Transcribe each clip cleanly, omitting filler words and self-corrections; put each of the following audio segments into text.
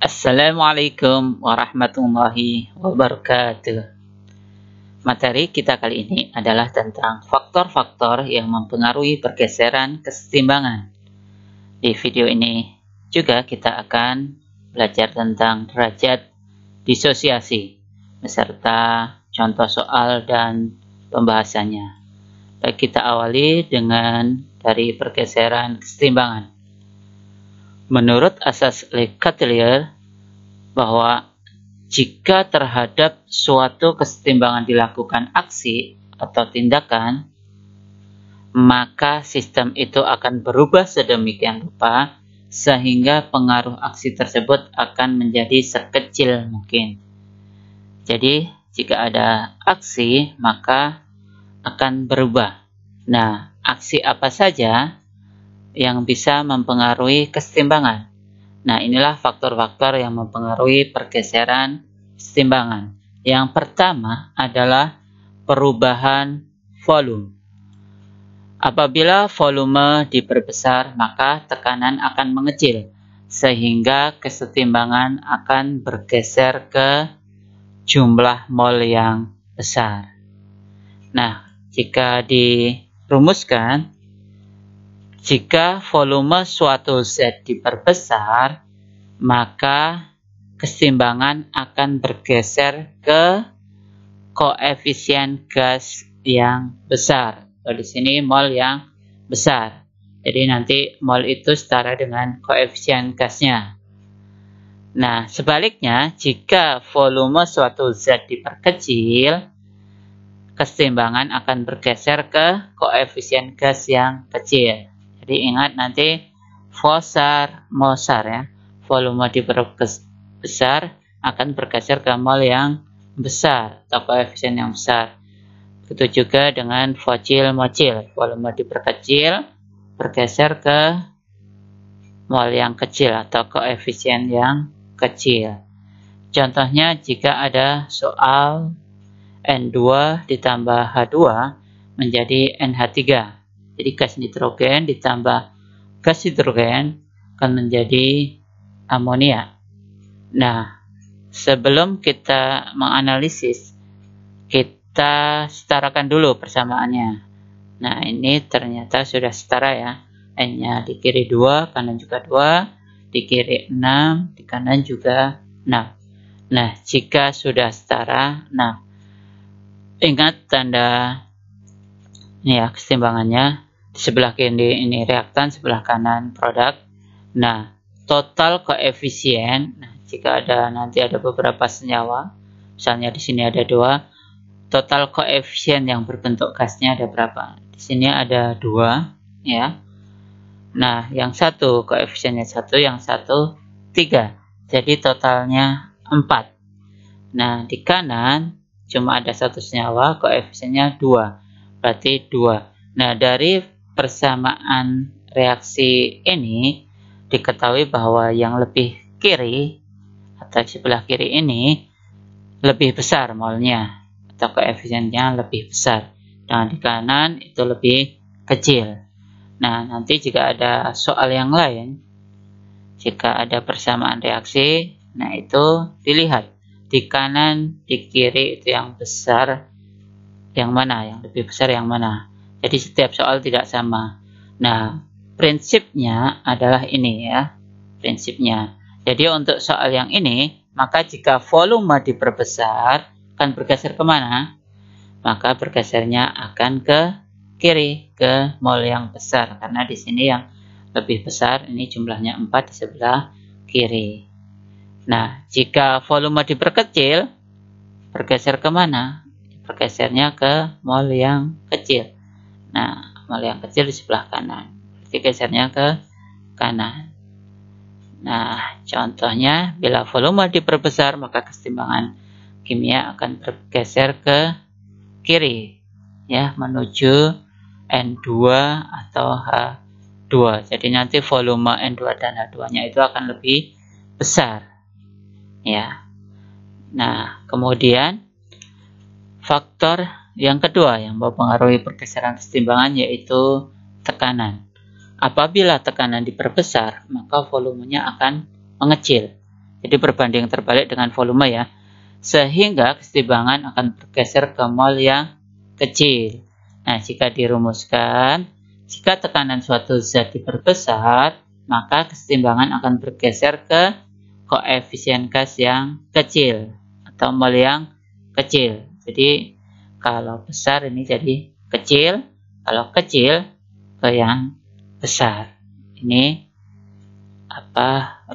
Assalamualaikum warahmatullahi wabarakatuh. Materi kita kali ini adalah tentang faktor-faktor yang mempengaruhi pergeseran kesetimbangan. Di video ini juga kita akan belajar tentang derajat disosiasi beserta contoh soal dan pembahasannya. Baik, kita awali dari pergeseran kesetimbangan. Menurut asas Le Chatelier, bahwa jika terhadap suatu kesetimbangan dilakukan aksi atau tindakan, maka sistem itu akan berubah sedemikian rupa sehingga pengaruh aksi tersebut akan menjadi sekecil mungkin. Jadi, jika ada aksi, maka akan berubah. Nah, aksi apa saja yang bisa mempengaruhi kesetimbangan? Nah, inilah faktor-faktor yang mempengaruhi pergeseran kesetimbangan. Yang pertama adalah perubahan volume. Apabila volume diperbesar, maka tekanan akan mengecil, sehingga kesetimbangan akan bergeser ke jumlah mol yang besar. Nah, jika dirumuskan, jika volume suatu zat diperbesar, maka kesetimbangan akan bergeser ke koefisien gas yang besar. Di sini mol yang besar. Jadi nanti mol itu setara dengan koefisien gasnya. Nah, sebaliknya, jika volume suatu zat diperkecil, kesetimbangan akan bergeser ke koefisien gas yang kecil. Jadi ingat nanti Mosar ya. Volume diperbesar akan bergeser ke mol yang besar atau koefisien yang besar. Begitu juga dengan Mocil. Volume diperkecil bergeser ke mol yang kecil atau koefisien yang kecil. Contohnya jika ada soal N2 ditambah H2 menjadi NH3. Jadi gas nitrogen ditambah gas hidrogen akan menjadi amonia. Nah, sebelum kita menganalisis, kita setarakan dulu persamaannya. Nah, ini ternyata sudah setara ya. N-nya di kiri 2, kanan juga 2, di kiri 6, di kanan juga 6. Nah, jika sudah setara, nah, ingat tanda ini ya, kesetimbangannya. Di sebelah kiri ini reaktan, sebelah kanan produk. Nah, total koefisien, nah, jika nanti ada beberapa senyawa, misalnya di sini ada 2, total koefisien yang berbentuk gasnya ada berapa? Di sini ada 2, ya. Nah, yang satu koefisiennya 1, yang satu 3. Jadi totalnya 4. Nah, di kanan cuma ada satu senyawa, koefisiennya 2. Berarti 2. Nah, dari persamaan reaksi ini diketahui bahwa yang lebih kiri atau sebelah kiri ini lebih besar molnya atau koefisiennya lebih besar. Dan di kanan itu lebih kecil. Nah, nanti jika ada soal yang lain, jika ada persamaan reaksi, nah itu dilihat di kanan, di kiri itu yang besar yang mana, yang lebih besar yang mana. Jadi setiap soal tidak sama. Nah, prinsipnya adalah ini ya, prinsipnya. Jadi untuk soal yang ini, maka jika volume diperbesar, akan bergeser kemana? Maka bergesernya akan ke kiri, ke mol yang besar. Karena di sini yang lebih besar, ini jumlahnya 4 di sebelah kiri. Nah, jika volume diperkecil, bergeser kemana? Bergesernya ke mol yang kecil. Nah, mol yang kecil di sebelah kanan. Berarti gesernya ke kanan. Nah, contohnya bila volume diperbesar, maka kesetimbangan kimia akan bergeser ke kiri, ya, menuju N2 atau H2. Jadi nanti volume N2 dan H2-nya itu akan lebih besar, ya. Nah, kemudian faktor yang kedua yang mempengaruhi pergeseran kesetimbangan yaitu tekanan. Apabila tekanan diperbesar, maka volumenya akan mengecil. Jadi berbanding terbalik dengan volume ya. Sehingga kesetimbangan akan bergeser ke mol yang kecil. Nah, jika dirumuskan, jika tekanan suatu zat diperbesar, maka kesetimbangan akan bergeser ke koefisien gas yang kecil atau mol yang kecil. Jadi kalau besar ini jadi kecil, kalau kecil ke yang besar. Ini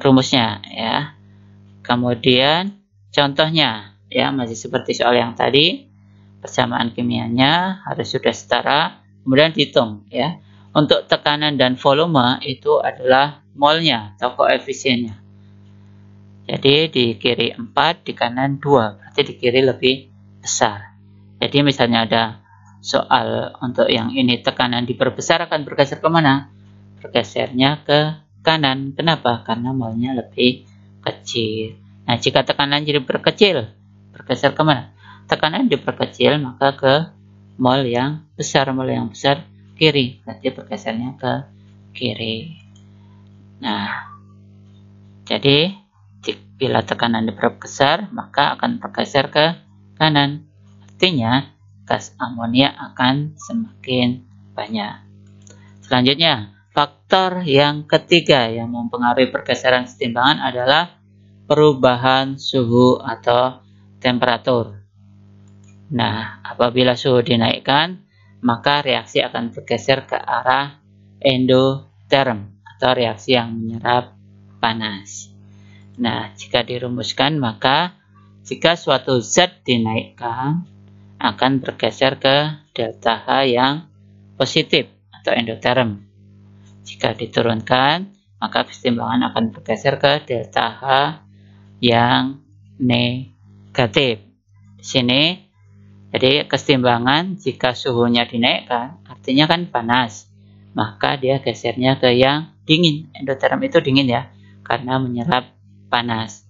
rumusnya ya. Kemudian contohnya ya, masih seperti soal yang tadi, persamaan kimianya harus sudah setara, kemudian dihitung ya. Untuk tekanan dan volume itu adalah molnya atau koefisiennya. Jadi di kiri 4, di kanan 2, berarti di kiri lebih besar. Jadi misalnya ada soal untuk yang ini tekanan diperbesar akan bergeser kemana? Bergesernya ke kanan. Kenapa? Karena molnya lebih kecil. Nah, jika tekanan jadi berkecil, bergeser kemana? Tekanan diperkecil, maka ke mol yang besar. Mol yang besar kiri, berarti bergesernya ke kiri. Nah, jadi bila tekanan diperbesar, maka akan bergeser ke kanan. Artinya, gas amonia akan semakin banyak. Selanjutnya, faktor yang ketiga yang mempengaruhi pergeseran kesetimbangan adalah perubahan suhu atau temperatur. Nah, apabila suhu dinaikkan, maka reaksi akan bergeser ke arah endoterm atau reaksi yang menyerap panas. Nah, jika dirumuskan, maka jika suatu zat dinaikkan, akan bergeser ke delta H yang positif atau endoterm. Jika diturunkan, maka kesetimbangan akan bergeser ke delta H yang negatif. Di sini, jadi kesetimbangan jika suhunya dinaikkan, artinya kan panas, maka dia gesernya ke yang dingin. Endoterm itu dingin ya, karena menyerap panas.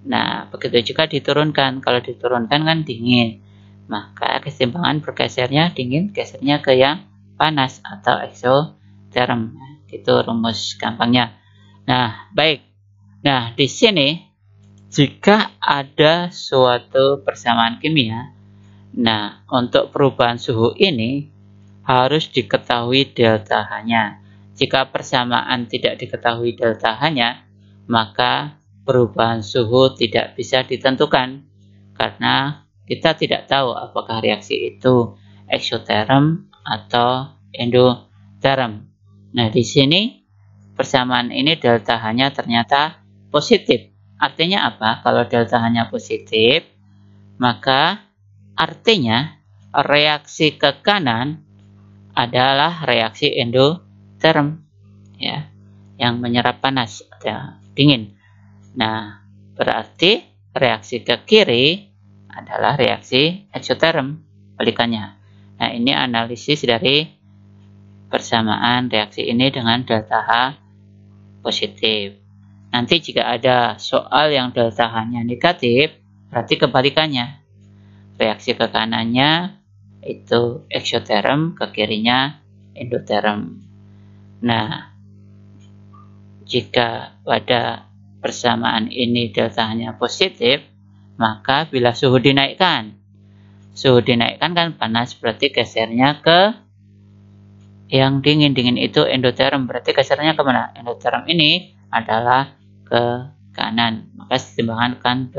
Nah, begitu juga diturunkan. Kalau diturunkan kan dingin, maka kesetimbangan bergesernya dingin, gesernya ke yang panas atau exotherm. Itu rumus gampangnya. Nah, baik. Nah, di sini jika ada suatu persamaan kimia, nah, untuk perubahan suhu ini harus diketahui delta H-nya. Jika persamaan tidak diketahui delta H-nya, maka perubahan suhu tidak bisa ditentukan karena kita tidak tahu apakah reaksi itu exotherm atau endotherm. Nah, di sini persamaan ini delta H-nya ternyata positif. Artinya apa? Kalau delta H-nya positif, maka artinya reaksi ke kanan adalah reaksi endotherm ya, yang menyerap panas atau dingin. Nah, berarti reaksi ke kiri adalah reaksi exotherm, balikannya. Nah, ini analisis dari persamaan reaksi ini dengan delta H positif. Nanti jika ada soal yang delta H-nya negatif, berarti kebalikannya. Reaksi ke kanannya itu exotherm, ke kirinya endotherm. Nah, jika pada persamaan ini delta H-nya positif, maka bila suhu dinaikkan kan panas, berarti gesernya ke yang dingin. Dingin itu endotherm, berarti gesernya kemana? Endotherm ini adalah ke kanan, maka kesetimbangan akan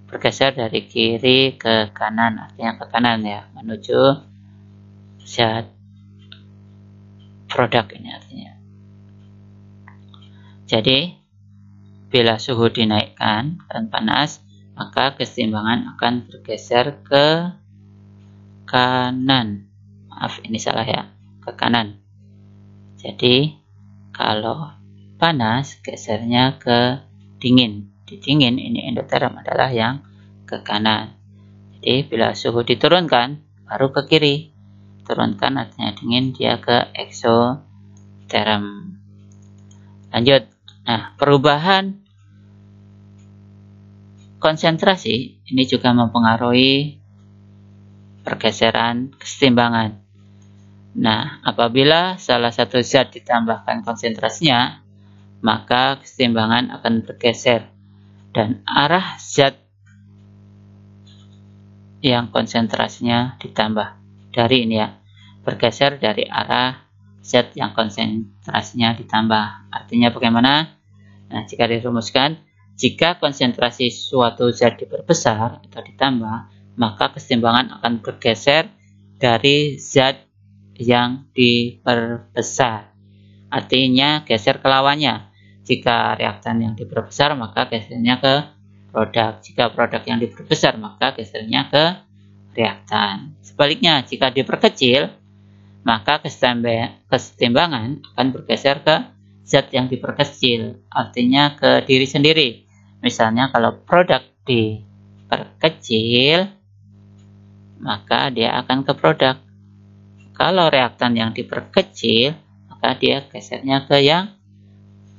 bergeser dari kiri ke kanan, artinya ke kanan ya, menuju zat produk ini artinya. Jadi bila suhu dinaikkan dan panas, maka kesetimbangan akan bergeser ke kanan. Maaf, ini salah ya, ke kanan. Jadi kalau panas gesernya ke dingin. Di dingin ini endotherm adalah yang ke kanan. Jadi bila suhu diturunkan baru ke kiri. Turunkan artinya dingin, dia ke exotherm. Lanjut. Nah, perubahan konsentrasi ini juga mempengaruhi pergeseran kesetimbangan. Nah, apabila salah satu zat ditambahkan konsentrasinya, maka kesetimbangan akan bergeser dan arah zat yang konsentrasinya ditambah. Dari ini ya, bergeser dari arah zat yang konsentrasinya ditambah. Artinya bagaimana? Nah, jika dirumuskan, jika konsentrasi suatu zat diperbesar atau ditambah, maka kesetimbangan akan bergeser dari zat yang diperbesar. Artinya geser ke lawannya. Jika reaktan yang diperbesar, maka gesernya ke produk. Jika produk yang diperbesar, maka gesernya ke reaktan. Sebaliknya, jika diperkecil, maka kesetimbangan akan bergeser ke zat yang diperkecil, artinya ke diri sendiri. Misalnya kalau produk diperkecil, maka dia akan ke produk. Kalau reaktan yang diperkecil, maka dia gesernya ke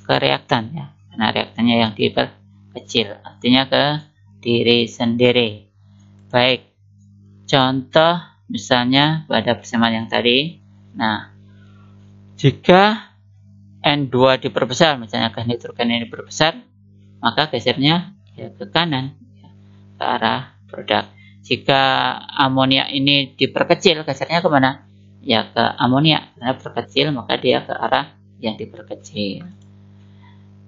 reaktan ya. Karena reaktannya yang diperkecil, artinya ke diri sendiri. Baik, contoh misalnya pada persamaan yang tadi. Nah, jika N2 diperbesar, misalnya gas nitrogen ini diperbesar, maka gesernya ya ke kanan, ya, ke arah produk. Jika amonia ini diperkecil, gesernya kemana? Ya ke amonia, karena perkecil maka dia ke arah yang diperkecil.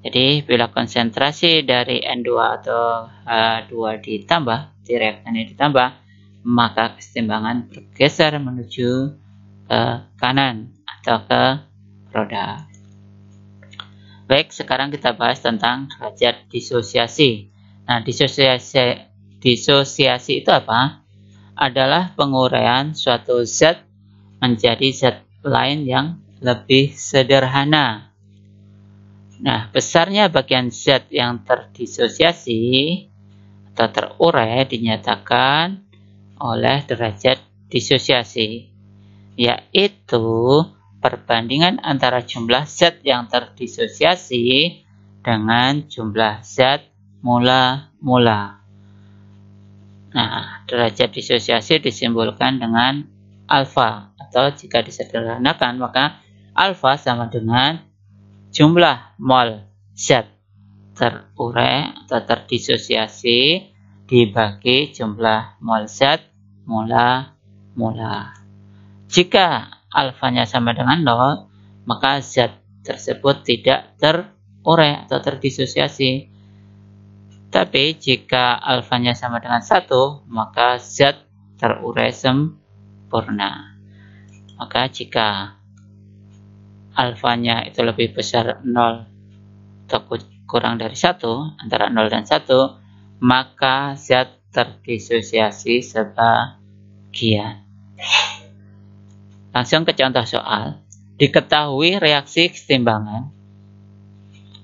Jadi bila konsentrasi dari N2 atau H2 ditambah, di reaktan ini ditambah, maka kesetimbangan bergeser menuju ke kanan atau ke produk. Baik, sekarang kita bahas tentang derajat disosiasi. Nah, disosiasi itu apa? Adalah penguraian suatu zat menjadi zat lain yang lebih sederhana. Nah, besarnya bagian zat yang terdisosiasi atau terurai dinyatakan oleh derajat disosiasi, yaitu perbandingan antara jumlah zat yang terdisosiasi dengan jumlah zat mula-mula. Nah, derajat disosiasi disimbolkan dengan alfa, atau jika disederhanakan maka alfa sama dengan jumlah mol zat terurai atau terdisosiasi dibagi jumlah mol zat mula-mula. Jika alfanya sama dengan 0, maka zat tersebut tidak terurai atau terdisosiasi. Tapi jika alfanya sama dengan 1, maka zat terurai sempurna. Maka jika alfanya itu lebih besar 0 atau kurang dari 1, antara 0 dan 1, maka zat terdisosiasi sebagian. Langsung ke contoh soal. Diketahui reaksi kesetimbangan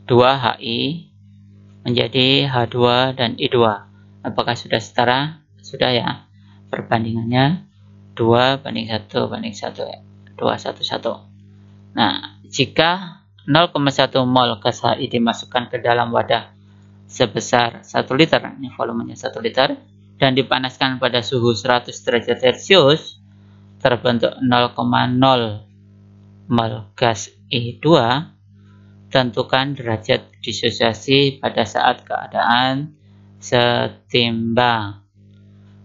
2Hi menjadi H2 dan I2. Apakah sudah setara? Sudah ya. Perbandingannya 2 banding 1 banding 1 ya. 2, 1, 1. Nah, jika 0,1 mol gas Hi dimasukkan ke dalam wadah sebesar 1 liter, ini volumenya 1 liter, dan dipanaskan pada suhu 100 derajat Celcius, terbentuk 0,0 mol gas I2, tentukan derajat disosiasi pada saat keadaan setimbang.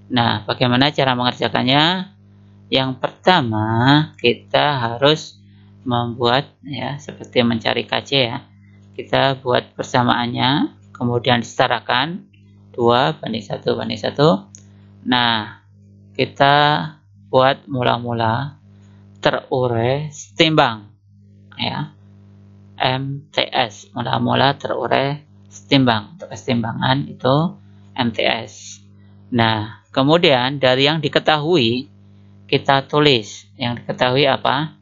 Nah, bagaimana cara mengerjakannya? Yang pertama, kita harus membuat ya seperti mencari KC ya. Kita buat persamaannya, kemudian disetarakan 2 banding 1 banding 1. Nah, kita buat mula-mula terurai setimbang ya. MTS, mula-mula terurai setimbang. Untuk kesetimbangan itu MTS. Nah, kemudian dari yang diketahui kita tulis. Yang diketahui apa?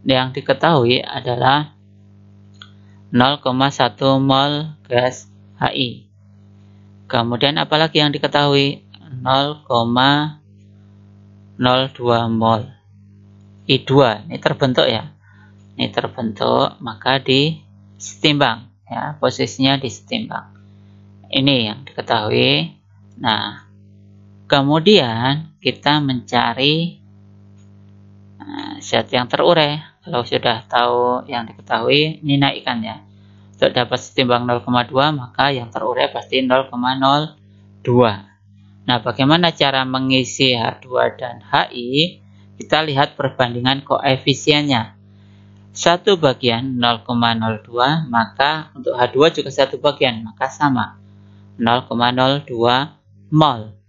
Yang diketahui adalah 0,1 mol gas Hi. Kemudian apalagi yang diketahui? 0,02 mol I2. Ini terbentuk ya. Ini terbentuk, maka disetimbang ya, posisinya disetimbang. Ini yang diketahui. Nah, kemudian kita mencari zat yang terurai. Kalau sudah tahu yang diketahui, ini naikkan ya. Untuk dapat setimbang 0,2 maka yang terurai pasti 0,02. Nah, bagaimana cara mengisi H2 dan HI? Kita lihat perbandingan koefisiennya. 1 bagian 0,02, maka untuk H2 juga 1 bagian, maka sama 0,02 mol.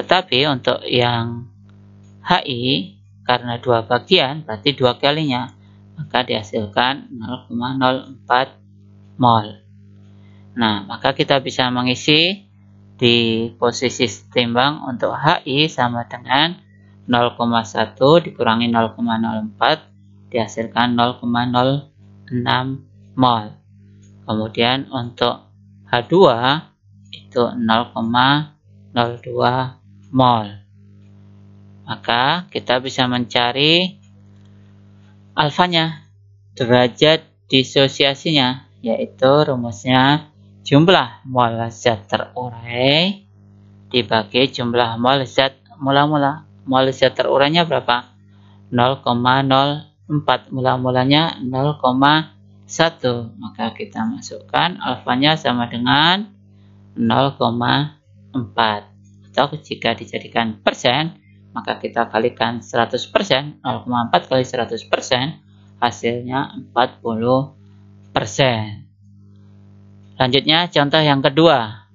Tetapi untuk yang HI, karena 2 bagian berarti 2 kalinya, maka dihasilkan 0,04 mol. Nah, maka kita bisa mengisi di posisi setimbang untuk HI sama dengan 0,1 dikurangi 0,04 dihasilkan 0,06 mol. Kemudian untuk H2 itu 0,02 mol. Maka kita bisa mencari alfanya, derajat disosiasinya, yaitu rumusnya jumlah mol zat terurai dibagi jumlah mol zat mula-mula. Mol zat terurainya berapa? 0,04, mula-mulanya 0,1. Maka kita masukkan alfanya sama dengan 0,4. Atau jika dijadikan persen, maka kita kalikan 100%, 0,4 kali 100%, hasilnya 40%. Selanjutnya contoh yang kedua.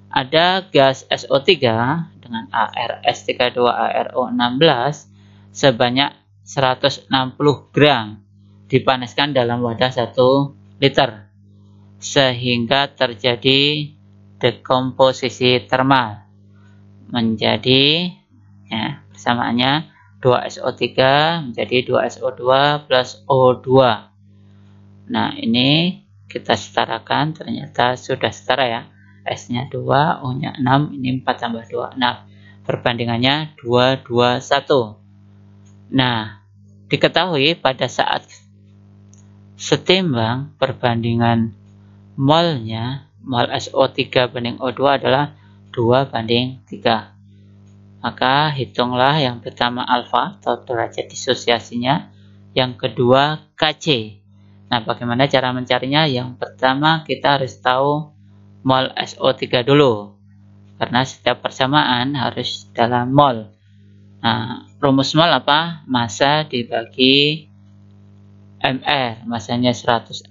Ada gas SO3 dengan ArS32ARO16 sebanyak 160 gram dipanaskan dalam wadah 1 liter sehingga terjadi dekomposisi termal menjadi, ya, persamaannya 2SO3 menjadi 2SO2 plus O2. Nah, ini kita setarakan, ternyata sudah setara ya. S-nya 2, O-nya 6, ini 4 tambah 2, 6. Perbandingannya 2, 2, 1. Nah, diketahui pada saat setimbang perbandingan molnya, mol SO3 banding O2 adalah 2 banding 3. Maka hitunglah yang pertama alfa atau derajat disosiasinya, yang kedua Kc. Nah, bagaimana cara mencarinya? Yang pertama kita harus tahu mol SO3 dulu, karena setiap persamaan harus dalam mol. Nah, rumus mol apa? Massa dibagi MR. Massanya 160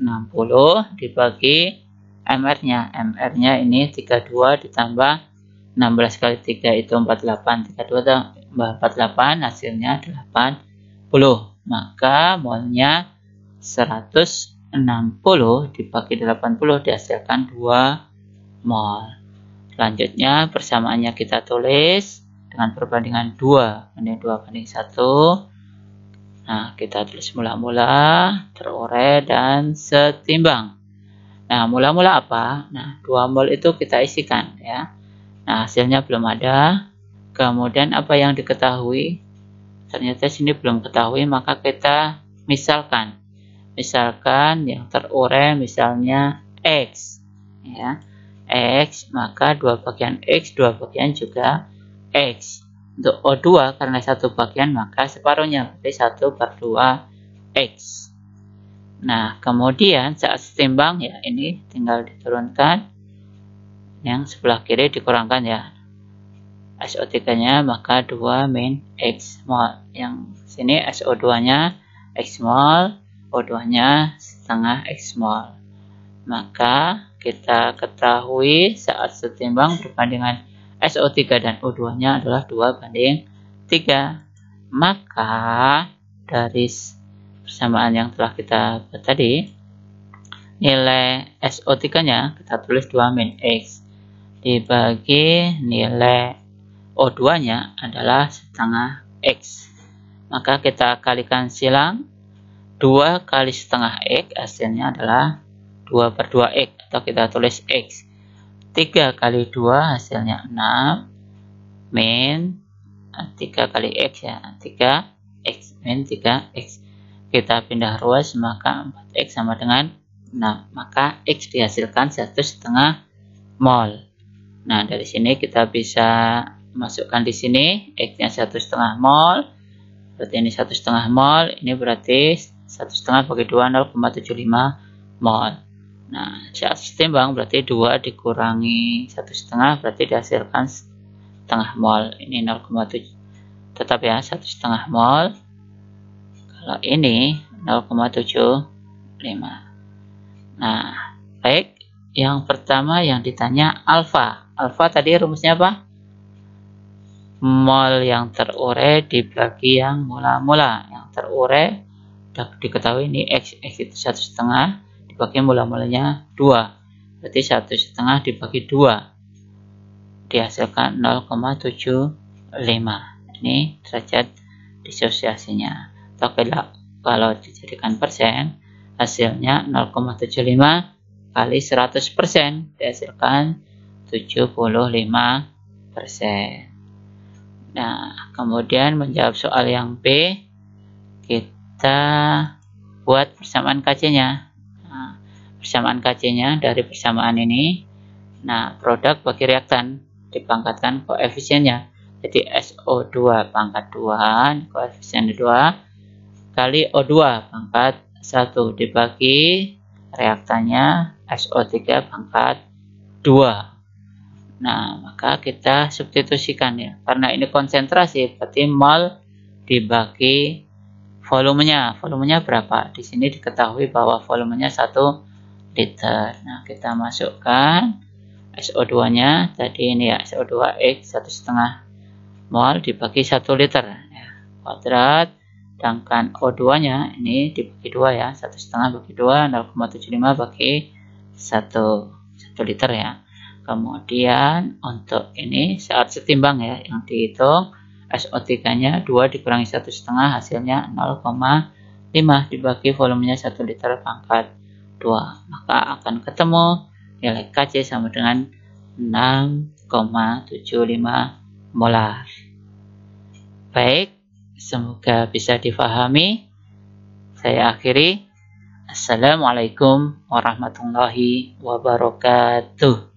dibagi MR-nya. MR-nya ini 32 ditambah 16 kali 3 itu 48. 32 tambah 48 hasilnya 80. Maka molnya 160 dibagi 80 dihasilkan 2 mol. Selanjutnya persamaannya kita tulis dengan perbandingan 2 banding 2 banding 1. Nah, kita tulis mula-mula, terurai, dan setimbang. Nah, mula-mula apa? Nah, 2 mol itu kita isikan ya. Nah, hasilnya belum ada. Kemudian apa yang diketahui? Ternyata sini belum ketahui, maka kita misalkan. Misalkan yang terurai misalnya X ya. X, maka 2 bagian X, 2 bagian juga X. Untuk O2 karena 1 bagian maka separuhnya, berarti 1/2 X. Nah, kemudian saat setimbang ya, ini tinggal diturunkan, yang sebelah kiri dikurangkan ya SO3-nya, maka 2 min X mol. Yang sini SO2-nya X mol, O2-nya setengah X mol. Maka kita ketahui saat setimbang perbandingan SO3 dan O2-nya adalah 2 banding 3. Maka dari persamaan yang telah kita buat tadi, nilai SO3-nya kita tulis 2 min X dibagi nilai O2-nya adalah setengah X. Maka kita kalikan silang, 2 kali setengah X hasilnya adalah 2/2 X, atau kita tulis X. 3 kali 2 hasilnya 6 min 3 kali X ya, 3X min 3X. Kita pindah ruas, maka 4X sama dengan 6. Maka X dihasilkan 1,5 mol. Nah, dari sini kita bisa masukkan di sini X-nya 1,5 mol. Berarti ini 1,5 mol, ini berarti 1,5 bagi 2 0,75 mol. Nah, saat setimbang berarti 2 dikurangi 1,5 berarti dihasilkan setengah mol. Ini 0,7, tetap ya 1,5 mol. Kalau ini 0,75. Nah, baik. Yang pertama yang ditanya alfa. Alfa tadi rumusnya apa? Mol yang terurai dibagi yang mula-mula. Yang terurai diketahui ini X itu 1,5 dibagi mula-mulanya 2. Berarti 1,5 dibagi 2 dihasilkan 0,75. Ini derajat disosiasinya. Atau kalau dijadikan persen, hasilnya 0,75 kali 100% dihasilkan 75%. Nah, kemudian menjawab soal yang B, kita buat persamaan KC-nya. Nah, persamaan KC-nya dari persamaan ini, nah, produk bagi reaktan dipangkatkan koefisiennya. Jadi SO2 pangkat 2, koefisien 2, kali O2 pangkat 1 dibagi reaktannya SO3 pangkat 2. Nah, maka kita substitusikan ya. Karena ini konsentrasi, berarti mol dibagi volumenya. Volumenya berapa? Di sini diketahui bahwa volumenya 1 liter. Nah, kita masukkan SO2-nya. Tadi ini ya, SO2X 1,5 mol dibagi 1 liter. Ya, kuadrat. Sedangkan O2-nya ini dibagi 2 ya. 1,5 bagi 2, 0,75 bagi 1 liter ya. Kemudian untuk ini saat setimbang ya, yang dihitung SO3-nya 2 dikurangi 1,5 hasilnya 0,5 dibagi volumenya 1 liter pangkat 2. Maka akan ketemu nilai Kc sama dengan 6,75 molar. Baik, semoga bisa difahami. Saya akhiri. Assalamualaikum warahmatullahi wabarakatuh.